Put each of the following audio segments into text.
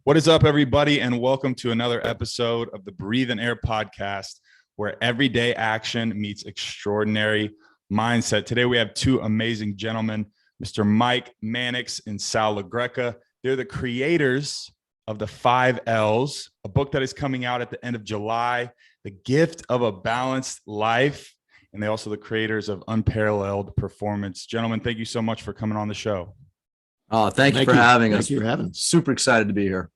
What is up, everybody, and welcome to another episode of the Breathe and Air podcast, where everyday action meets extraordinary mindset. Today, we have two amazing gentlemen, Mr. Mike Mannix and Sal LaGreca. They're the creators of the 5 L's, a book that is coming out at the end of July, The Gift of a Balanced Life. And they're also the creators of Unparalleled Performance. Gentlemen, thank you so much for coming on the show. Oh, thank you for having us. Thank you for having us. Super excited to be here.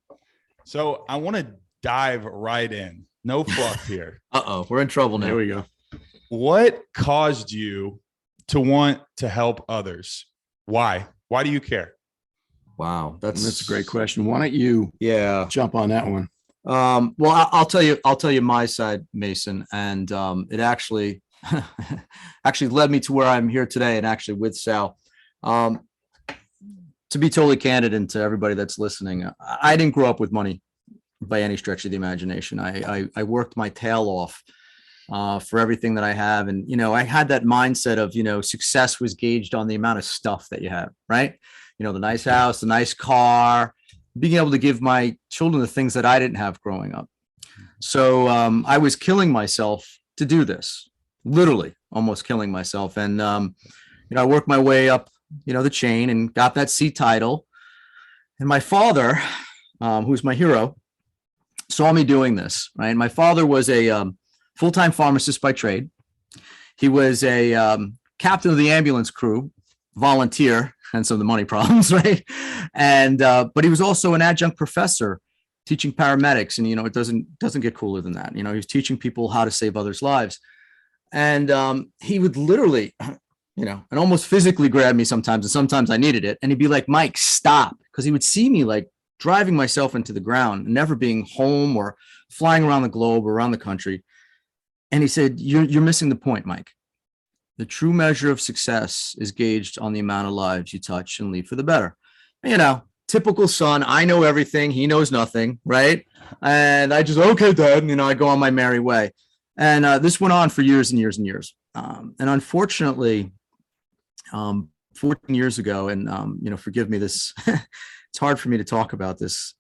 So I want to dive right in. No fluff here. We're in trouble now. There we go. What caused you to want to help others? Why? Why do you care? Wow, That's a great question. Why don't you jump on that one? Well, I'll tell you my side, Mason, and it actually led me to where I'm here today, and actually with Sal. To be totally candid, and to everybody that's listening, I didn't grow up with money by any stretch of the imagination. I worked my tail off for everything that I have. And, I had that mindset of, success was gauged on the amount of stuff that you have, right? The nice house, the nice car, being able to give my children the things that I didn't have growing up. So I was killing myself to do this, literally almost killing myself. And, I worked my way up the chain and got that C title. And my father, who's my hero, saw me doing this, right? My father was a full-time pharmacist by trade. He was a captain of the ambulance crew, volunteer, and some of the money problems, right? And but he was also an adjunct professor teaching paramedics. And it doesn't get cooler than that. He was teaching people how to save others' lives. And he would literally and almost physically grab me sometimes, and sometimes I needed it. And he'd be like, Mike, stop. Because he would see me like driving myself into the ground, never being home or flying around the globe or around the country. And he said, you're missing the point, Mike. The true measure of success is gauged on the amount of lives you touch and leave for the better. Typical son. I know everything. He knows nothing, right? And I just, okay, Dad. I go on my merry way. And this went on for years and years and years. And unfortunately, 14 years ago, and forgive me, this it's hard for me to talk about this.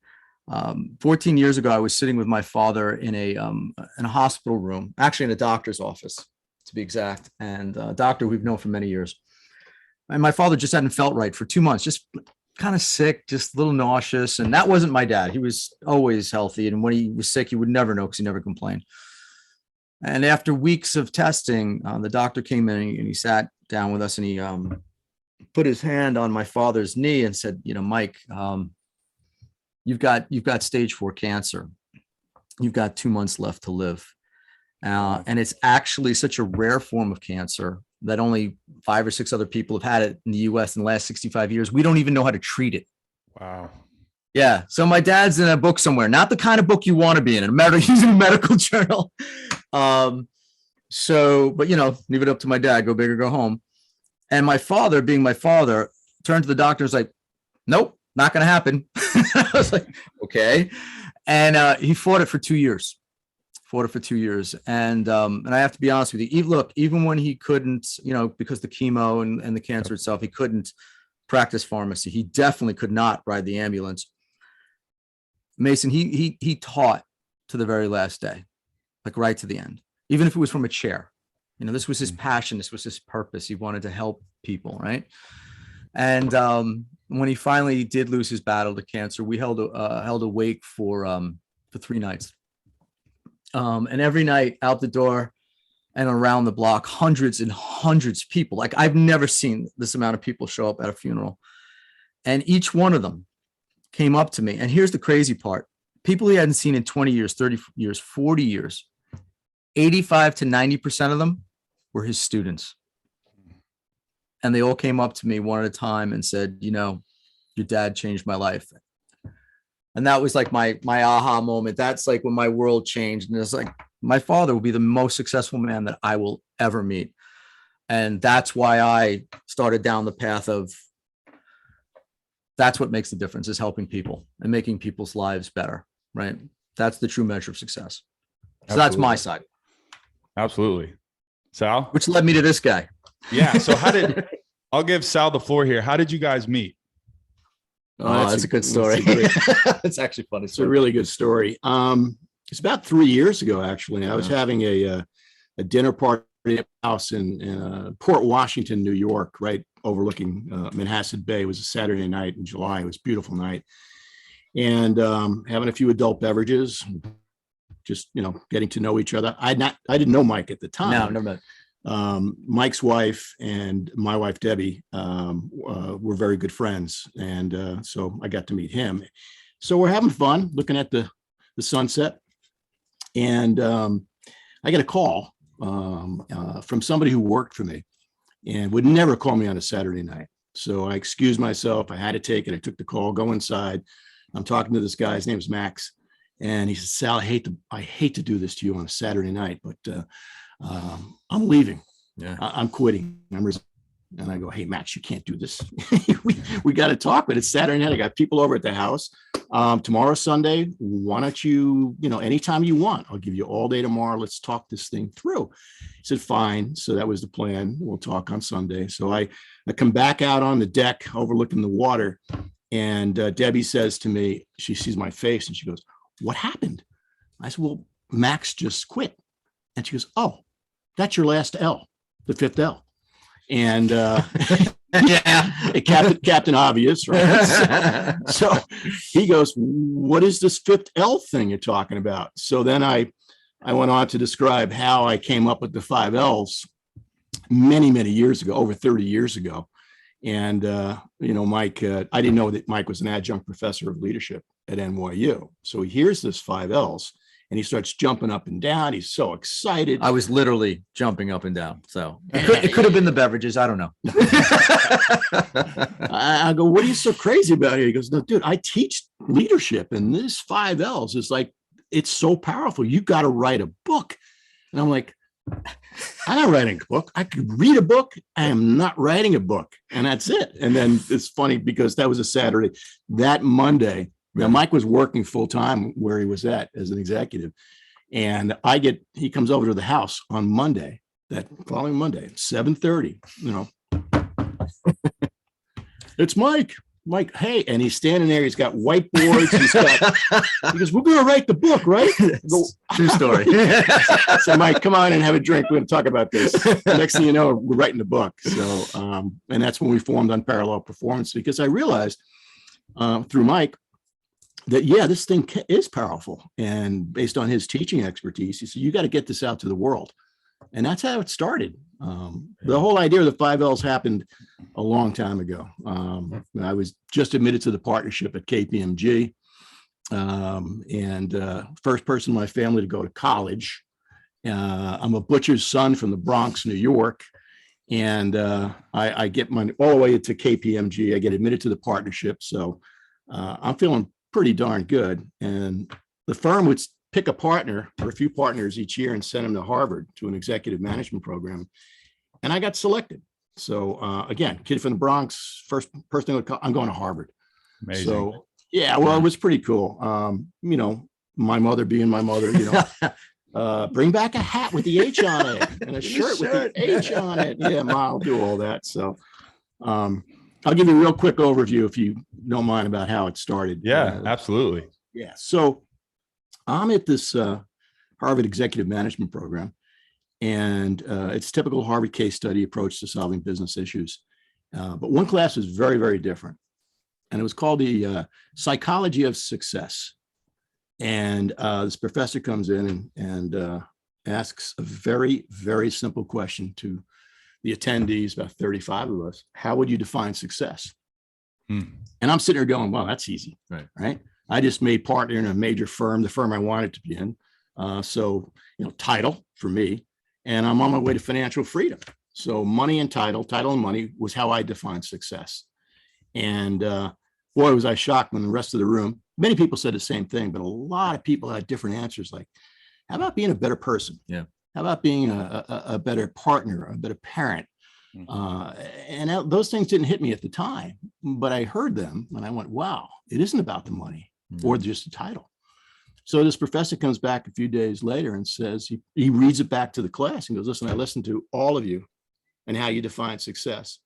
14 years ago, I was sitting with my father in a hospital room, actually in a doctor's office, to be exact, and a doctor we've known for many years. And my father just hadn't felt right for 2 months, just kind of sick, just a little nauseous. And that wasn't my dad. He was always healthy, and when he was sick, you would never know because he never complained. And after weeks of testing, the doctor came in and he sat down with us, and he put his hand on my father's knee and said, Mike, you've got stage 4 cancer. You've got 2 months left to live. And it's actually such a rare form of cancer that only 5 or 6 other people have had it in the US in the last 65 years. We don't even know how to treat it. Wow. Yeah. So my dad's in a book somewhere, not the kind of book you want to be in, he's in a medical journal. But leave it up to my dad, go big or go home. And my father, being my father, turned to the doctor and was like, nope, not going to happen. I was like, okay. And he fought it for 2 years. And I have to be honest with you. Look, even when he couldn't, because the chemo and the cancer itself, he couldn't practice pharmacy. He definitely could not ride the ambulance. Mason, he taught to the very last day, like right to the end, even if it was from a chair. This was his passion. This was his purpose. He wanted to help people, right? And when he finally did lose his battle to cancer, we held a wake for 3 nights. And every night out the door and around the block, hundreds and hundreds of people. Like, I've never seen this amount of people show up at a funeral. And each one of them came up to me. And here's the crazy part. People he hadn't seen in 20 years, 30 years, 40 years, 85 to 90% of them were his students. And they all came up to me one at a time and said, your dad changed my life. And that was like my aha moment. That's like when my world changed. And it's like, my father will be the most successful man that I will ever meet. And that's why I started down the path of, that's what makes the difference, is helping people and making people's lives better, right? That's the true measure of success. So Absolutely. That's my side. Absolutely. Sal? Which led me to this guy. Yeah. So I'll give Sal the floor here. How did you guys meet? Oh, that's a good story. It's actually funny. It's a really good story. It's about 3 years ago, actually. I was having a dinner party at a house in Port Washington, New York, right overlooking Manhasset Bay. It was a Saturday night in July. It was a beautiful night. And having a few adult beverages, just, getting to know each other. I didn't know Mike at the time. No, never met. Mike's wife and my wife, Debbie, were very good friends. And so I got to meet him. So we're having fun looking at the sunset. And I get a call from somebody who worked for me and would never call me on a Saturday night. So I excused myself. I had to take it. I took the call, go inside. I'm talking to this guy. His name's Max. And he said, Sal, I hate to do this to you on a Saturday night, but I'm leaving. Yeah, I'm quitting. And I go, hey, Max, you can't do this. we got to talk, but it's Saturday night. I got people over at the house. Tomorrow's Sunday. Why don't you, anytime you want, I'll give you all day tomorrow. Let's talk this thing through. He said, fine. So that was the plan. We'll talk on Sunday. So I come back out on the deck overlooking the water. And Debbie says to me, she sees my face and she goes, what happened? I said, well, Max just quit. And she goes, oh, that's your last L, the fifth L. And Captain Obvious, right? So he goes, what is this fifth L thing you're talking about? So then I went on to describe how I came up with the 5 L's many, many years ago, over 30 years ago. And, Mike, I didn't know that Mike was an adjunct professor of leadership at NYU. So he hears this 5 L's. And he starts jumping up and down. He's so excited. I was literally jumping up and down. So it could have been the beverages. I don't know. I go, what are you so crazy about here? He goes, no, dude, I teach leadership. And this 5 L's is like, it's so powerful. You got to write a book. And I'm like, I'm not writing a book. I could read a book. I am not writing a book. And that's it. And then it's funny because that was a Saturday. That Monday, now, Mike was working full time where he was at as an executive. And he comes over to the house on Monday, that following Monday, 7:30, it's Mike, hey. And he's standing there. He's got whiteboards. He goes, we're going to write the book, right? I go, true story. I said, Mike, come on and have a drink. We're going to talk about this. Next thing you know, we're writing the book. So, and that's when we formed Unparalleled Performance, because I realized through Mike, that, this thing is powerful. And based on his teaching expertise, he said, you got to get this out to the world. And that's how it started. The whole idea of the 5 L's happened a long time ago. I was just admitted to the partnership at KPMG, and first person in my family to go to college. I'm a butcher's son from the Bronx, New York. And I get money all the way to KPMG. I get admitted to the partnership. So I'm feeling pretty darn good. And the firm would pick a partner or a few partners each year and send them to Harvard to an executive management program. And I got selected. So again, kid from the Bronx, first person I'm going to Harvard. Amazing. So it was pretty cool. My mother being my mother, bring back a hat with the H on it and a shirt with the H on it. Yeah, Ma, I'll do all that. So I'll give you a real quick overview, if you don't mind, about how it started. Yeah, absolutely. Yeah. So I'm at this Harvard Executive Management Program, and it's typical Harvard case study approach to solving business issues. But one class was very, very different. And it was called the Psychology of Success. And this professor comes in and asks a very, very simple question to the attendees, about 35 of us. How would you define success? And I'm sitting there going, well, that's easy, right? I just made partner in a major firm, the firm I wanted to be in. So, title for me, and I'm on my way to financial freedom. So money and title and money was how I defined success. And boy, was I shocked when the rest of the room, many people said the same thing, but a lot of people had different answers. Like, how about being a better person? Yeah. How about being a better partner, a better parent? And those things didn't hit me at the time, but I heard them and I went, wow, it isn't about the money or just the title. So this professor comes back a few days later and says, he reads it back to the class and goes, listen, I listened to all of you and how you define success.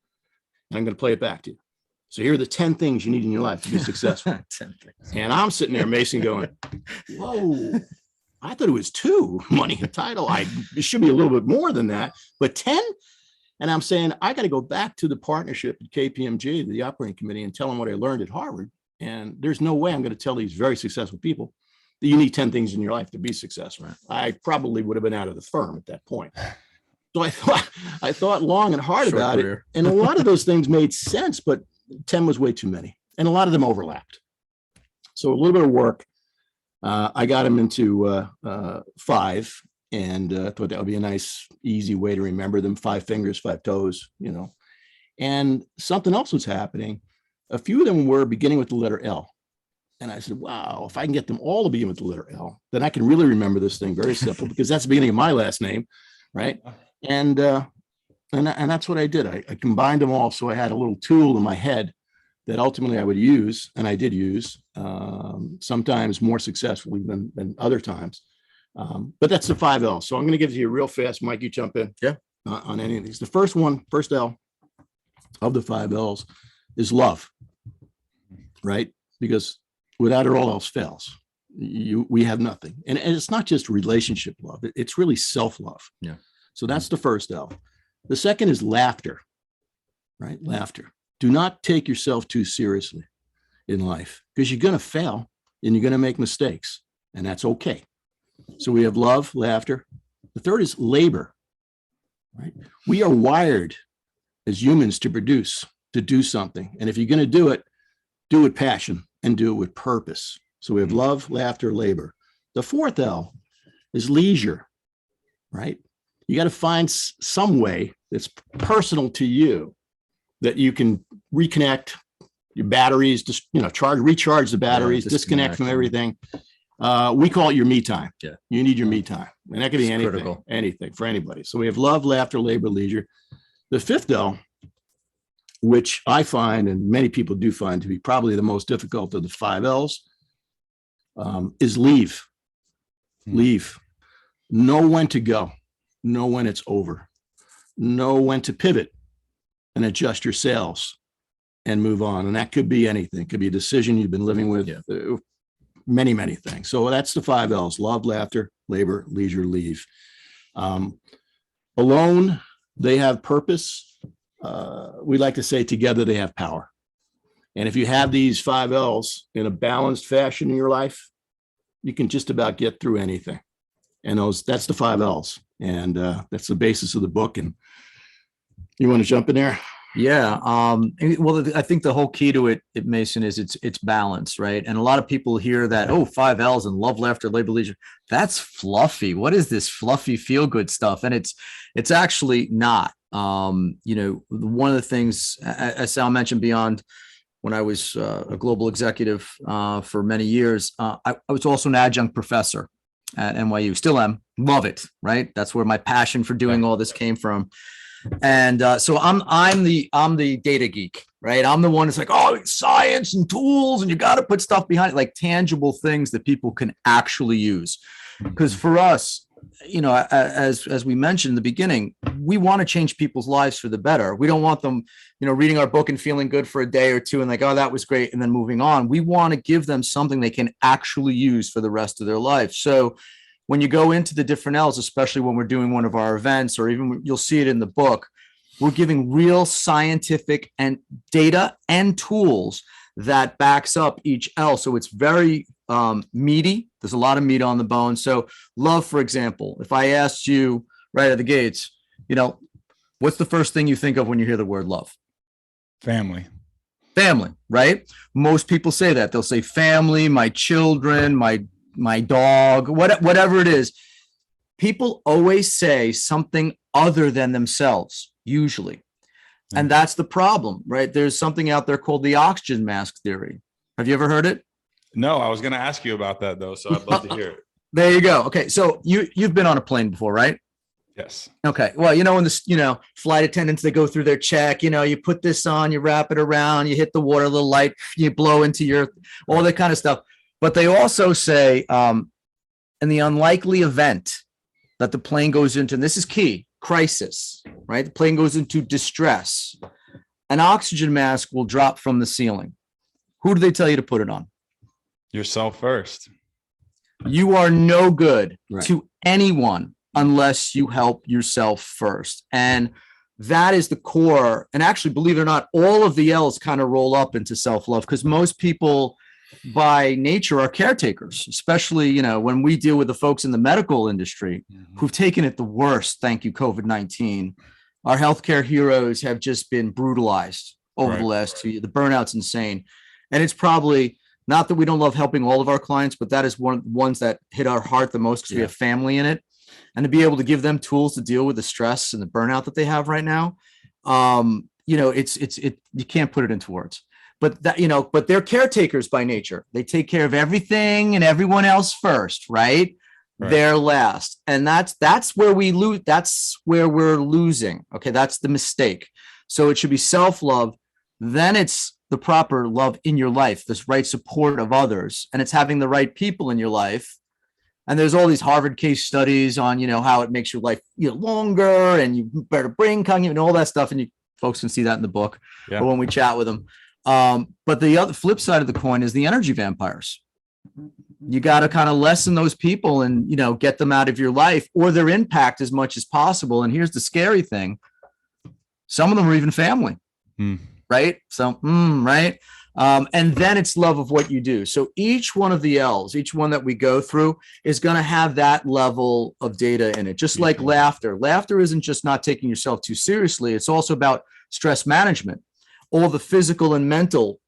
And I'm going to play it back to you. So here are the 10 things you need in your life to be successful. 10 things. And I'm sitting there, Mason, going, whoa, I thought it was 2, money and title. It should be a little bit more than that, but 10? And I'm saying, I got to go back to the partnership at KPMG, the operating committee, and tell them what I learned at Harvard. And there's no way I'm going to tell these very successful people that you need 10 things in your life to be successful. I probably would have been out of the firm at that point. So I thought long and hard about it. And a lot of those things made sense, but 10 was way too many. And a lot of them overlapped. So a little bit of work. I got him into 5, and thought that would be a nice, easy way to remember them. 5 fingers, 5 toes, And something else was happening. A few of them were beginning with the letter L. And I said, wow, if I can get them all to begin with the letter L, then I can really remember this thing very simple, because that's the beginning of my last name, right? And that's what I did. I combined them all, so I had a little tool in my head that ultimately I would use, and I did use, sometimes more successfully than other times. But that's the 5 L's. So I'm going to give it to you real fast. Mike, you jump in. Yeah. On any of these. The first L of the 5 L's is love, right? Because without it, all else fails. We have nothing. And it's not just relationship love. It's really self-love. Yeah. So that's the first L. The second is laughter, right? Laughter. Do not take yourself too seriously in life, because you're going to fail and you're going to make mistakes, and that's okay. So we have love, laughter. The third is labor, right? We are wired as humans to produce, to do something. And if you're going to do it with passion and do it with purpose. So we have love, laughter, labor. The fourth L is leisure, right? You got to find some way that's personal to you that you can reconnect your batteries, just, recharge the batteries, disconnect from everything. We call it your me time. Yeah. You need your me time. And that could be anything for anybody. So we have love, laughter, labor, leisure. The fifth L, which I find, and many people do find to be probably the most difficult of the 5 L's, is leave. Leave. Know when to go. Know when it's over. Know when to pivot and adjust your sails and move on. And that could be anything. It could be a decision you've been living with. Many, many things. So that's the 5 L's: love, laughter, labor, leisure, leave. Alone, they have purpose. We like to say together they have power. And if you have these 5 L's in a balanced fashion in your life, you can just about get through anything. And that's the 5 L's. And that's the basis of the book. And you want to jump in there? Yeah. Well, I think the whole key to it, Mason, is it's balance, right? And a lot of people hear that, 5 L's and love, laughter, labor, leisure. That's fluffy. What is this fluffy feel good stuff? And it's actually not. One of the things, as Sal mentioned, beyond when I was a global executive for many years, I was also an adjunct professor at NYU. Still am. Love it. Right. That's where my passion for doing all this came from. And so I'm the data geek, right? I'm the one that's like, science and tools, and you got to put stuff behind it, like tangible things that people can actually use. Because for us, as we mentioned in the beginning, we want to change people's lives for the better. We don't want them, reading our book and feeling good for a day or two and like, that was great, and then moving on. We want to give them something they can actually use for the rest of their life. So when you go into the different L's, especially when we're doing one of our events, or even you'll see it in the book, we're giving real scientific and data and tools that backs up each L. So it's very meaty. There's a lot of meat on the bone. So love, for example, if I asked you right at the gates, what's the first thing you think of when you hear the word love? Family, right? Most people say that. They'll say family, my children, my dog, whatever it is. People always say something other than themselves, usually. And that's the problem, right? There's something out there called the oxygen mask theory. Have you ever heard it? No, I was going to ask you about that though. So I'd love to hear it. There you go. Okay. So you've been on a plane before, right? Yes. Okay. Well, when the, flight attendants, they go through their check, you put this on, you wrap it around, you hit the water, a little light, you blow into all that kind of stuff. But they also say, in the unlikely event that the plane goes into, and this is key, crisis, right? The plane goes into distress. an oxygen mask will drop from the ceiling. Who do they tell you to put it on? Yourself first. You are no good Right. to anyone unless you help yourself first. And that is the core. And actually, believe it or not, all of the L's kind of roll up into self-love, because most people by nature are caretakers, especially, you know, when we deal with the folks in the medical industry who've taken it the worst. Thank you, COVID-19. Our healthcare heroes have just been brutalized over the last 2 years. The burnout's insane. And it's probably not that we don't love helping all of our clients, but that is one of the ones that hit our heart the most, because we have family in it. And to be able to give them tools to deal with the stress and the burnout that they have right now, you know, you can't put it into words. But that, you know, but they're caretakers by nature. They take care of everything and everyone else first, right? They're last. And that's where we lose. That's where we're losing. Okay. That's the mistake. So it should be self-love. Then it's the proper love in your life, this right support of others. And it's having the right people in your life. And there's all these Harvard case studies on, you know, how it makes your life, you know, longer and you better brain cognitive and all that stuff. And you folks can see that in the book or when we chat with them. But the other flip side of the coin is the energy vampires. You got to kind of lessen those people and, you know, get them out of your life or their impact as much as possible. And here's the scary thing. Some of them are even family, right? So, right. And then it's love of what you do. So each one of the L's, each one that we go through is going to have that level of data in it. Just like laughter. Laughter isn't just not taking yourself too seriously. It's also about stress management, all the physical and mental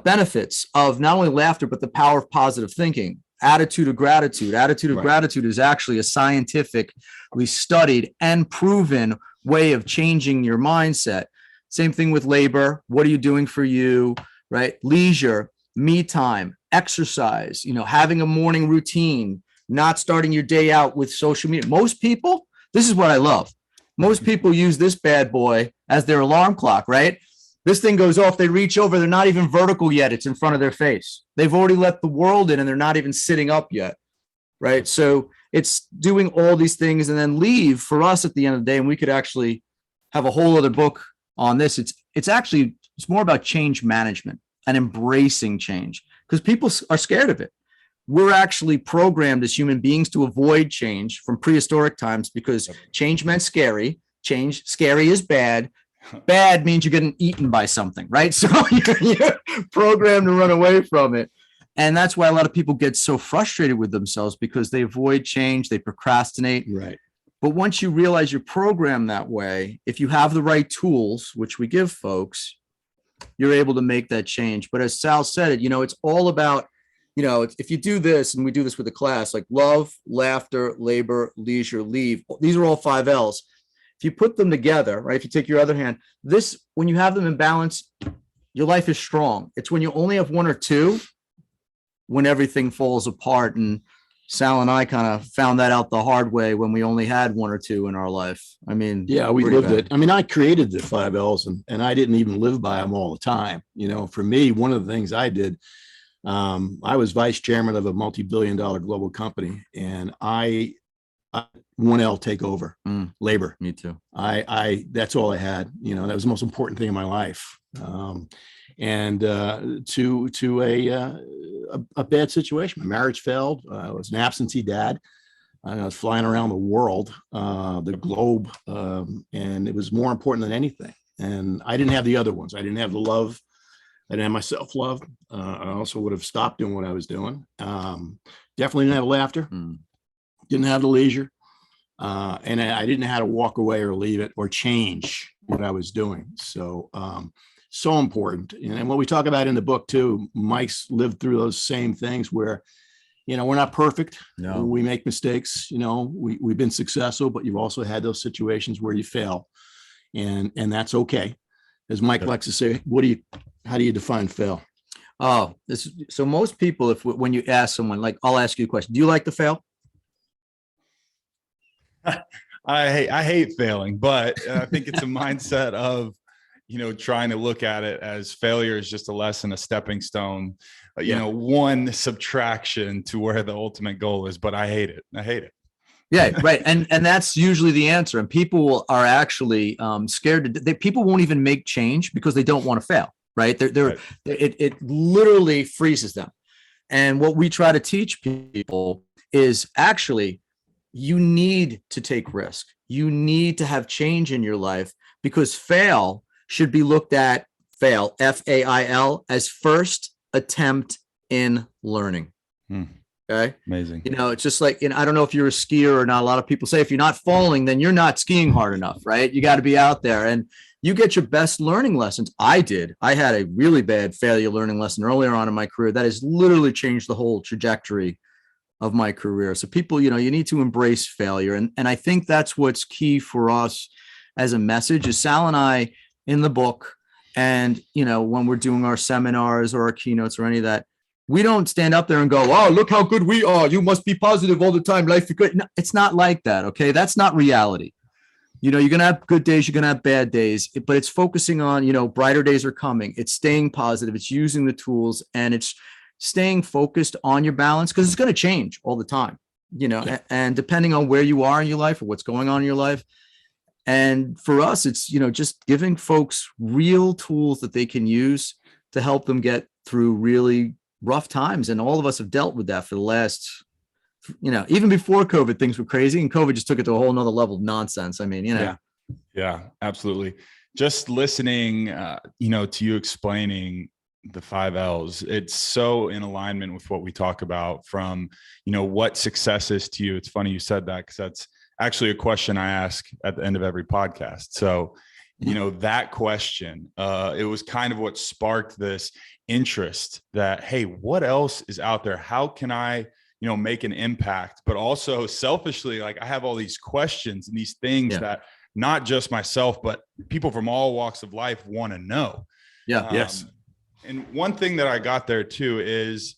benefits of not only laughter, but the power of positive thinking, attitude of gratitude. Attitude of gratitude is actually a scientifically studied and proven way of changing your mindset. Same thing with labor. What are you doing for you, right? Leisure, me time, exercise, you know, having a morning routine, not starting your day out with social media. Most people, this is what I love. Most people use this bad boy as their alarm clock, right? This thing goes off, they reach over, they're not even vertical yet. It's in front of their face. They've already let the world in and they're not even sitting up yet, right? So it's doing all these things and then leave for us at the end of the day. And we could actually have a whole other book on this. It's more about change management and embracing change because people are scared of it. We're actually programmed as human beings to avoid change from prehistoric times because change meant scary. Scary is bad. Bad means you're getting eaten by something, right? So you're programmed to run away from it. And that's why a lot of people get so frustrated with themselves because they avoid change, they procrastinate. Right. But once you realize you're programmed that way, if you have the right tools, which we give folks, you're able to make that change. But as Sal said it, you know, it's all about, you know, if you do this, and we do this with the class, like love, laughter, labor, leisure, leave. These are all 5 L's. If you put them together, right? If you take your other hand, this, when you have them in balance, your life is strong. It's when you only have 1 or 2, when everything falls apart. And Sal and I kind of found that out the hard way when we only had 1 or 2 in our life. I mean, yeah, we lived it. I mean, I created the 5 L's and I didn't even live by them all the time. You know, for me, one of the things I did, I was vice chairman of a multi-billion-dollar global company, and I 1L take over labor. Me too. I that's all I had. You know, that was the most important thing in my life. And to a bad situation. My marriage failed. I was an absentee dad. I was flying around the world, the globe, and it was more important than anything. And I didn't have the other ones. I didn't have the love. I didn't have my self-love. I also would have stopped doing what I was doing. Definitely didn't have laughter. Didn't have the leisure. And I didn't know how to walk away or leave it or change what I was doing. So, so important. And what we talk about in the book too, Mike's lived through those same things where, you know, we're not perfect. No. We make mistakes, you know, we've been successful, but you've also had those situations where you fail, and that's okay. As Mike likes to say, how do you define fail? Oh, so most people, when you ask someone, like, I'll ask you a question. Do you like to fail? I hate failing, but I think it's a mindset of, you know, trying to look at it as failure is just a lesson, a stepping stone, you know, one subtraction to where the ultimate goal is. But I hate it. Yeah, right. And that's usually the answer. And people are actually scared people won't even make change because they don't want to fail. Right. Right. It literally freezes them. And what we try to teach people is actually you need to take risk. You need to have change in your life because fail should be looked at FAIL as first attempt in learning. Okay. Amazing. It's just like, I don't know if you're a skier or not. A lot of people say if you're not falling, then you're not skiing hard enough, right? You got to be out there and you get your best learning lessons. I had a really bad failure learning lesson earlier on in my career that has literally changed the whole trajectory of my career. So people, you need to embrace failure. And I think that's what's key for us as a message is Sal and I in the book. And, when we're doing our seminars or our keynotes or any of that, we don't stand up there and go, oh, look how good we are. You must be positive all the time. Life is good. No, it's not like that. Okay. That's not reality. You're going to have good days. You're going to have bad days, but it's focusing on, brighter days are coming. It's staying positive. It's using the tools and it's staying focused on your balance because it's going to change all the time, and depending on where you are in your life or what's going on in your life. And for us, it's, just giving folks real tools that they can use to help them get through really rough times. And all of us have dealt with that for the last, even before COVID, things were crazy and COVID just took it to a whole nother level of nonsense. I mean, Yeah, absolutely. Just listening, to you explaining the 5 L's, it's so in alignment with what we talk about from, what success is to you. It's funny you said that because that's actually a question I ask at the end of every podcast. So, that question, it was kind of what sparked this interest that, hey, what else is out there? How can I, make an impact? But also selfishly, like I have all these questions and these things that not just myself, but people from all walks of life want to know. Yeah. Yes. And one thing that I got there too is,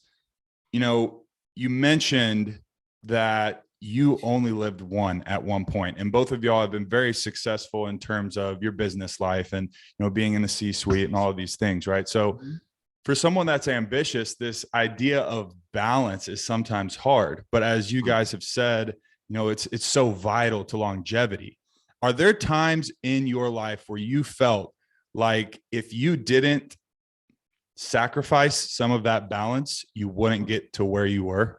you mentioned that you only lived one at one point, and both of y'all have been very successful in terms of your business life and, being in the C-suite and all of these things. Right. So for someone that's ambitious, this idea of balance is sometimes hard, but as you guys have said, it's so vital to longevity. Are there times in your life where you felt like if you didn't sacrifice some of that balance, you wouldn't get to where you were?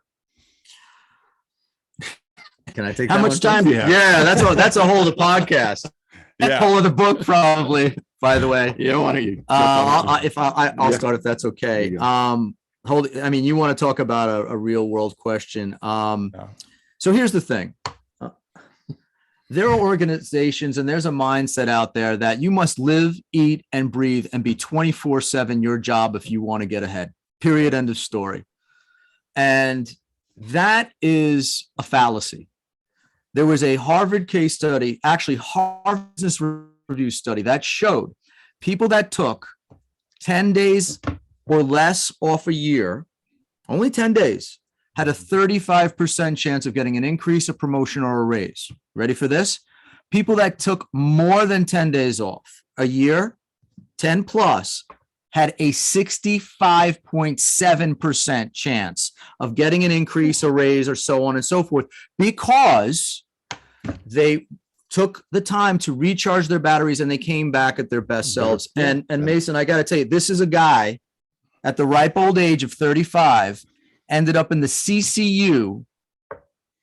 Can I take How that much one, time please? do you have? Yeah, that's a whole of the podcast. Yeah. Whole of the book, probably, by the way. Yeah, why don't you? I'll start if that's okay. You You want to talk about a real world question. So here's the thing. There are organizations and there's a mindset out there that you must live, eat, and breathe and be 24/7 your job if you want to get ahead. Period. End of story. And that is a fallacy. There was a Harvard case study, actually Harvard Business Review study that showed people that took 10 days or less off a year, only 10 days, had a 35% chance of getting an increase, a promotion, or a raise. Ready for this? People that took more than 10 days off a year, 10 plus, had a 65.7% chance of getting an increase, a raise, or so on and so forth, because they took the time to recharge their batteries and they came back at their best selves. And Mason, I got to tell you, this is a guy at the ripe old age of 35, ended up in the CCU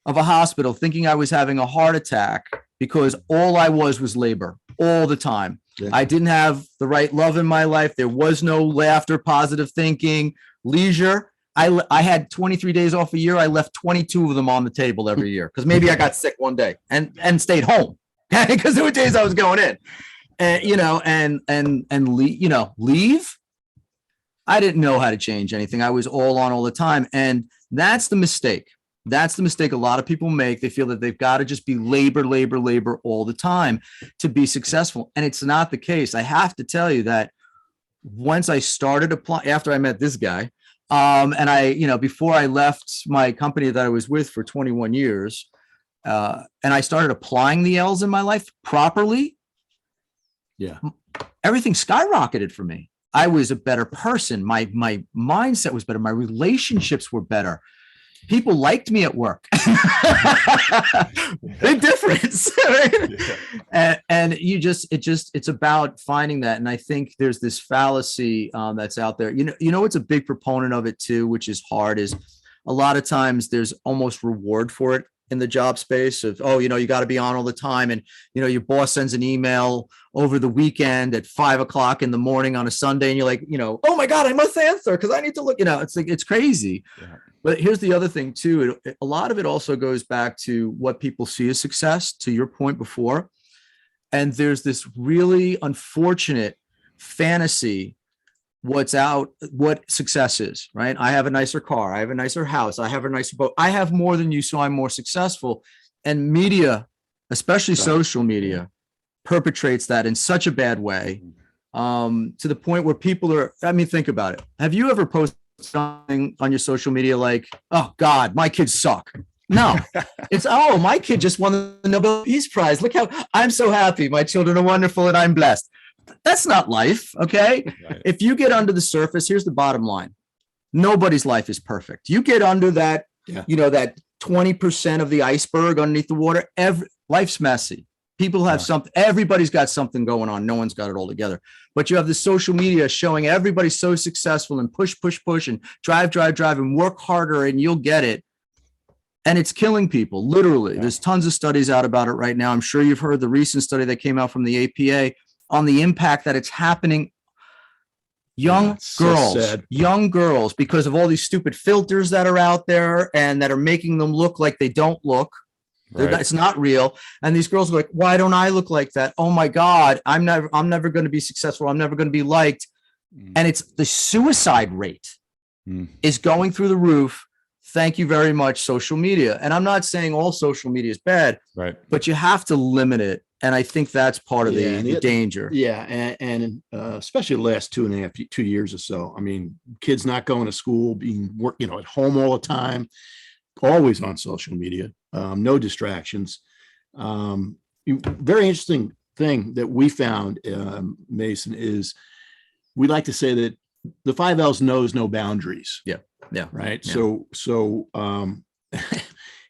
of a hospital thinking I was having a heart attack because all I was labor all the time. Yeah. I didn't have the right love in my life. There was no laughter, positive thinking, leisure. I had 23 days off a year. I left 22 of them on the table every year because maybe I got sick one day and stayed home because there were days I was going in and leave. I didn't know how to change anything. I was all on all the time. And that's the mistake. That's the mistake a lot of people make. They feel that they've got to just be labor all the time to be successful. And it's not the case. I have to tell you that once I started applying, after I met this guy, and I, before I left my company that I was with for 21 years, and I started applying the L's in my life properly, everything skyrocketed for me. I was a better person. My mindset was better. My relationships were better. People liked me at work. Big difference. And it's about finding that. And I think there's this fallacy that's out there. It's a big proponent of it too, which is hard, is a lot of times there's almost reward for it in the job space of, you got to be on all the time. And, your boss sends an email over the weekend at 5:00 in the morning on a Sunday. And you're like, oh my God, I must answer because I need to look, it's like, it's crazy. Yeah. But here's the other thing too. A lot of it also goes back to what people see as success, to your point before. And there's this really unfortunate fantasy what success is, right? I have a nicer car. I have a nicer house. I have a nicer boat. I have more than you, so I'm more successful. And media, especially social media, perpetrates that in such a bad way, to the point where people are, think about it. Have you ever posted something on your social media like, oh God, my kids suck? No, it's, my kid just won the Nobel Peace Prize. Look how I'm so happy. My children are wonderful and I'm blessed. That's not life. Okay. Right. If you get under the surface, here's the bottom line. Nobody's life is perfect. You get under that, that 20% of the iceberg underneath the water. Life's messy. People have something, everybody's got something going on. No one's got it all together, but you have the social media showing everybody's so successful and push and drive and work harder and you'll get it. And it's killing people, literally. Yeah. There's tons of studies out about it right now. I'm sure you've heard the recent study that came out from the APA on the impact that it's happening. Young girls, because of all these stupid filters that are out there and that are making them look like they don't look. Right. It's not real. And these girls are like, why don't I look like that? Oh my God, I'm never going to be successful. I'm never going to be liked. And it's the suicide rate is going through the roof. Thank you very much, social media. And I'm not saying all social media is bad, right? But you have to limit it. And I think that's part of the danger. Yeah. And especially the last 2 years or so. Kids not going to school, being at home all the time, always on social media, no distractions. Very interesting thing that we found, Mason, is we like to say that the 5 L's knows no boundaries. Yeah. Yeah. Right. Yeah. So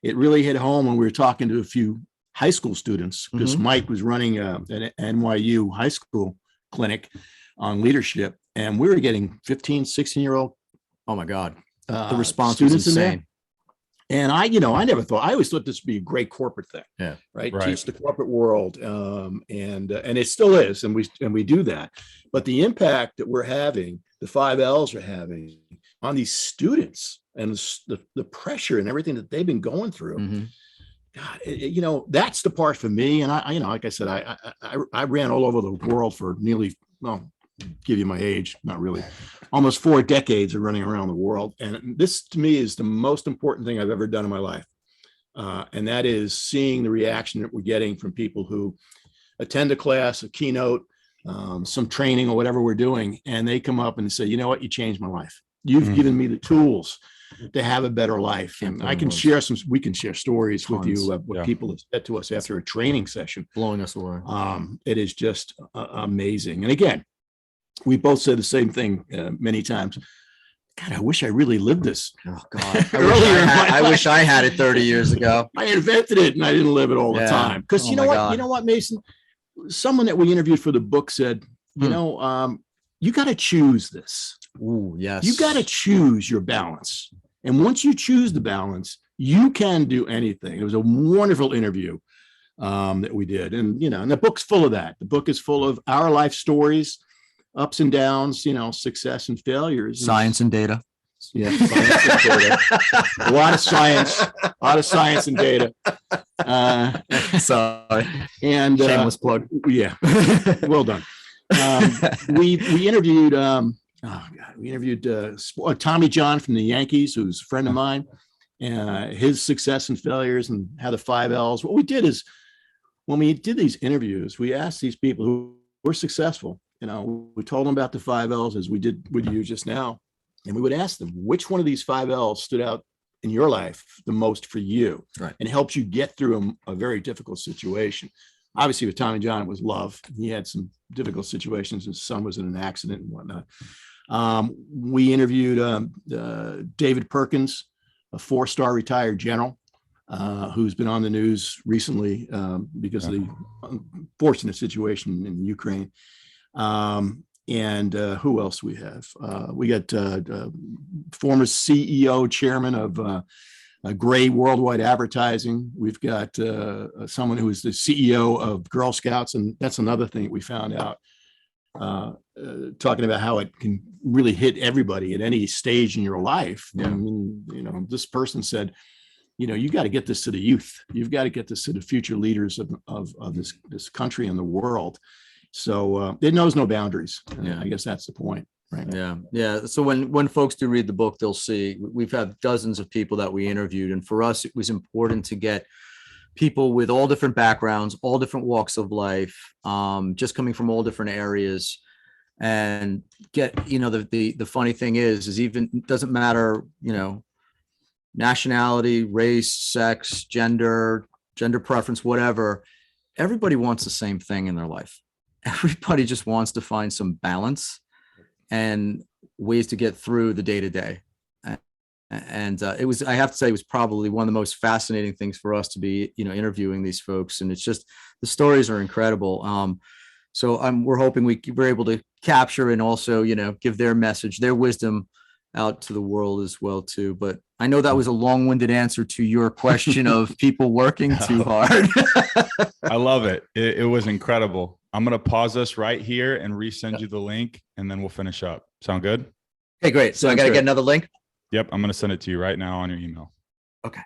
it really hit home when we were talking to a few high school students, because Mike was running an NYU high school clinic on leadership, and we were getting 15, 16-year-old. Oh my God. The response was insane. And I never thought, I always thought this would be a great corporate thing. Yeah. Right. Teach the corporate world. And it still is. And we do that. But the impact that we're having, the 5 L's are having on these students and the pressure and everything that they've been going through. God, that's the part for me. And I like I said, I ran all over the world for nearly, give you my age, not really, almost 4 decades of running around the world. And this to me is the most important thing I've ever done in my life. And that is seeing the reaction that we're getting from people who attend a class, a keynote, some training or whatever we're doing. And they come up and say, you know what, you changed my life. You've given me the tools to have a better life. And we can share stories with you of what people have said to us after a training session. Blowing us away. It is just amazing. And again, we both said the same thing many times. God, I wish I really lived this. Oh God. I wish I had it 30 years ago. I invented it and I didn't live it all the time. Because you know what, Mason? Someone that we interviewed for the book said, you got to choose this. Ooh, yes. You got to choose your balance. And once you choose the balance, you can do anything. It was a wonderful interview that we did. And, and the book's full of that. The book is full of our life stories, ups and downs, success and failures. Science and data. Yeah. Science and data. A lot of science and data. Sorry. And shameless plug. Yeah. Well done. We interviewed, Tommy John from the Yankees, who's a friend of mine, his success and failures and how the 5 L's. What we did is when we did these interviews, we asked these people who were successful, we told them about the 5 L's as we did with you just now. And we would ask them, which one of these 5 L's stood out in your life the most for you, right, and helped you get through a very difficult situation? Obviously, with Tommy John, it was love. He had some difficult situations. His son was in an accident and whatnot. We interviewed David Perkins, a 4-star retired general who's been on the news recently because of the unfortunate situation in Ukraine. And who else we have? We got former CEO, chairman of Gray Worldwide Advertising. We've got someone who is the CEO of Girl Scouts, and that's another thing that we found out, talking about how it can really hit everybody at any stage in your life. I mean, this person said, you got to get this to the youth. You've got to get this to the future leaders of this country and the world. So it knows no boundaries. I guess that's the point. Right. Yeah. So when folks do read the book, they'll see we've had dozens of people that we interviewed. And for us, it was important to get people with all different backgrounds, all different walks of life, just coming from all different areas. And get, the funny thing is even it doesn't matter, nationality, race, sex, gender preference, whatever. Everybody wants the same thing in their life. Everybody just wants to find some balance and ways to get through the day to day. And I have to say, it was probably one of the most fascinating things for us to be, interviewing these folks. And it's just, the stories are incredible. So we're hoping we're able to capture and also, give their message, their wisdom out to the world as well too. But I know that was a long-winded answer to your question of people working too hard. I love it. It was incredible. I'm going to pause us right here and resend you the link, and then we'll finish up. Sound good? Okay, great. So I got to get another link. Yep. I'm going to send it to you right now on your email. Okay.